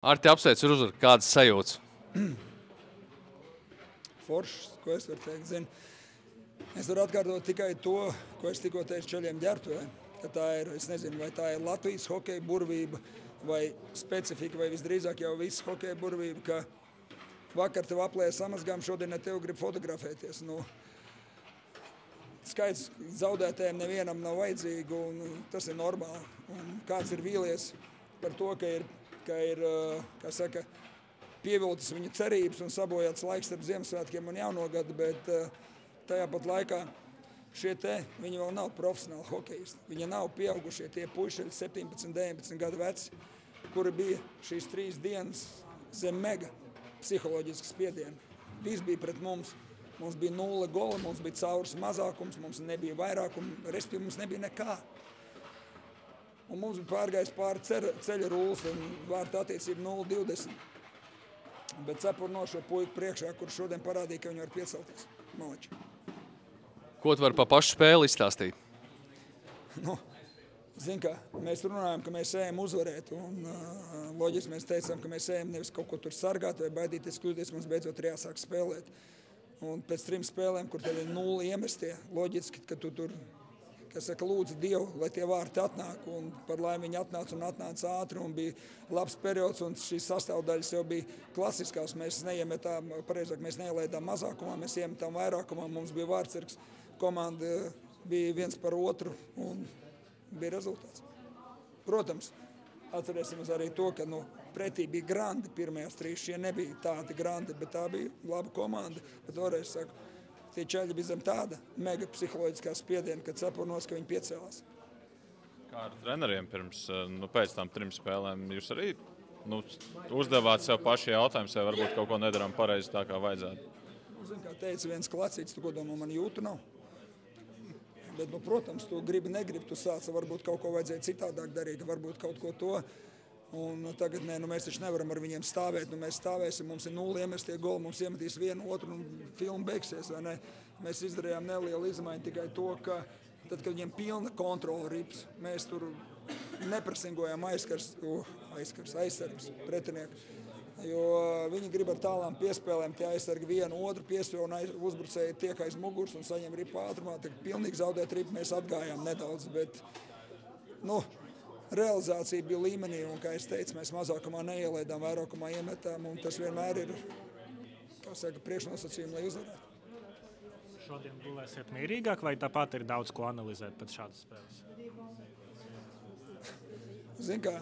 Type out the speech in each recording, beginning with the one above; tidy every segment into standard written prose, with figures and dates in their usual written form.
Arti, apsveic ar uzvaru. Kādas sajūtas? Foršs, ko es varu teikt, zinu. Es varu atkārtot tikai to, ko es tikko teicu Čeļiem ģērbtuvē. Ka tā ir, es nezinu, vai tā ir Latvijas hokeja burvība vai specifika, vai visdrīzāk jau viss hokeja burvība, ka vakar tev aplēja samazgām, šodien ar tevi grib fotografēties. Nu, skaits zaudētājiem nevienam nav vajadzīgi, un tas ir normāli. Un kāds ir vīlies par to, ka ir kā saka, pievilcis viņu cerības un sabojāts laiks starp Ziemassvētkiem un Jauno gadu, bet tajā pat laikā viņi vēl nav profesionāli hokejisti. Viņi nav pieaugušie tie puišeļi 17, 19 gadu veci, kuri bija šīs 3 dienas zem mega psiholoģiskas spiediena. Viss bija pret mums. Mums bija 0 goli, mums bija caurs mazākums, mums nebija vairākuma, respektīvi mums nebija nekā. Un mums bija pārgājis pāri ceļa rullis un vārta attiecība 0-20. Bet cepurnošo puiku priekšā, kur šodien parādīja, ka viņi var piecelties. Maliči. Ko tu vari pa pašu spēli izstāstīt? Nu, zin kā, mēs runājam, ka mēs ejam uzvarēt. Un loģiski mēs teicām, ka mēs ejam nevis kaut ko tur sargāt vai baidīties kļūdīties, mums beidzot ir jāsāk spēlēt. Un pēc 3 spēlēm, kur tev ir 0 iemestie, loģiski, ka tu tur, kas saka, lūdzu Dievu, lai tie vārti atnāk. Un par laimi viņi atnāca ātri un bija labs periods, un šīs sastāvdaļas jau bija klasiskās. Mēs neiemetām, pareizāk, mēs neielaidām mazākumā, mēs iemetām vairākumā, mums bija vārtsargs, komanda bija viens par otru un bija rezultāts. Protams, atcerēsimies arī to, ka pretī bija grandi pirmajās 3, šie nebija tādi grandi, bet tā bija laba komanda. Bet toreiz, saku, tie Čeļi bija zem tāda mega psiholoģiskā spiediena, kad sapurnos, ka viņi piecēlās. Kā ar treneriem pēc tām 3 spēlēm jūs arī uzdevāt sev paši jautājumus, vai varbūt kaut ko nedarām pareizi tā, kā vajadzētu? Zin, kā teica viens klacīts, tu ko domā, man jūtu nav. Bet, protams, tu gribi, negribi, tu sāc, varbūt kaut ko vajadzēja citādāk darīt, varbūt kaut ko to. Un tagad mēs taču nevaram ar viņiem stāvēt. Mēs stāvēsim, mums ir 0 iemestie goli, mums iemetīs 1, 2 un filma beigsies. Vai ne? Mēs izdarījām nelielu izmaiņu tikai to, ka tad, kad viņiem pilna kontrola rips, mēs tur neprasingojām aizsargus pretinieku. Jo viņi grib ar tālām piespēlēm, tie aizsargi 1, 2 piespēli un uzbrucēji tiek aiz muguras un saņem ripu ātrumā. Tad pilnīgi zaudēt ripu mēs atgājām nedaudz, bet, realizācija bija līmenī, un, kā es teicu, mēs mazākumā neielaidām, vairākumā iemetām, un tas vienmēr ir, kā saka, priekšnosacījumi, lai uzvarētu. Šodien gulēsiet mierīgāk, vai tāpat ir daudz ko analizēt pēc šādas spēles? Zin kā,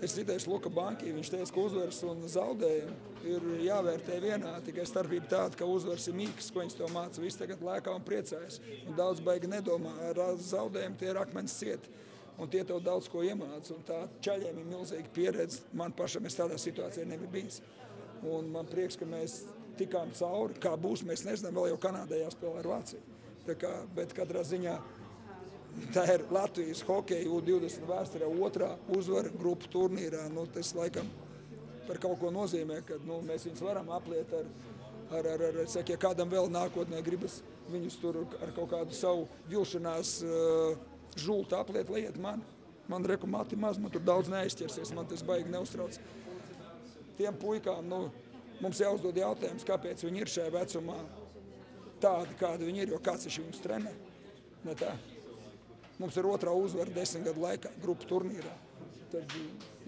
es citēšu Luka Banki, viņš teica, ka uzvaras un zaudējumi ir jāvērtē vienā, tikai starpība tāda, ka uzvaras ir mīksts, ko viņš tev māca, viss tagad lēkā un priecājas, un daudz baigi nedomā, ar zaudējumu tie ir akmens cieti. Un tie tev daudz ko iemāca, un tā Čaļiem ir milzīga pieredze. Man pašam es tādā situācijā nebija bijis. Un man prieks, ka mēs tikām cauri. Kā būs, mēs nezinām, vēl jau Kanādā jāspēlē ar Vāciju. Bet katrā ziņā tā ir Latvijas hokeja U20 vēsturē 2. uzvara grupu turnīrā. Tas laikam par kaut ko nozīmē, ka mēs viņus varam apliet ja kādam vēl nākotnē gribas viņus tur ar kaut kādu savu vilšanās žulta apliet, lai iet man. Man reku mati maz, man tur daudz neaizķersies, man tas baigi neuztrauc. Tiem puikām, mums jāuzdod jautājums, kāpēc viņi ir šajā vecumā tādi, kādi viņi ir, jo kāds ir viņus trenē. Ne tā. Mums ir 2. uzvara 10 gadu laikā, grupu turnīrā. Tad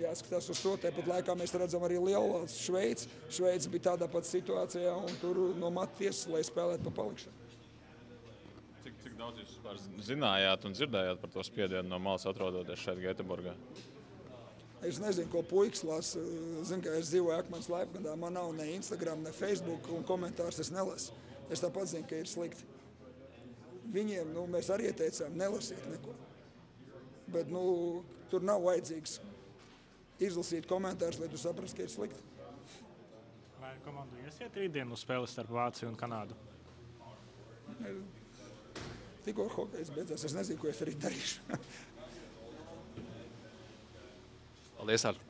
jāskatās uz to, tāpat laikā mēs redzam arī lielvalsts Šveici. Šveici bija tādā pat situācijā, un tur no matu tiesas, lai spēlētu pa palikšanu. Cik daudz jūs vispār zinājāt un dzirdējāt par to spiedienu no malas atrodoties šeit Gēteborgā? Es nezinu, ko puikas lasa. Zinu, ka es dzīvoju Akmens Laipgadā, man nav ne Instagram, ne Facebook, un komentārus es nelasu. Es tāpat zinu, ka ir slikti. Viņiem, mēs arī ieteicām, nelasiet neko. Bet, tur nav vajadzīgs izlasīt komentārus, lai tu saprast, ka ir slikti. Vai komandu iesiet rītdien uz spēli starp Vāciju un Kanādu? Tikko hokejs beidzās, es nezinu, ko es arī darīšu. Paldies, Arti.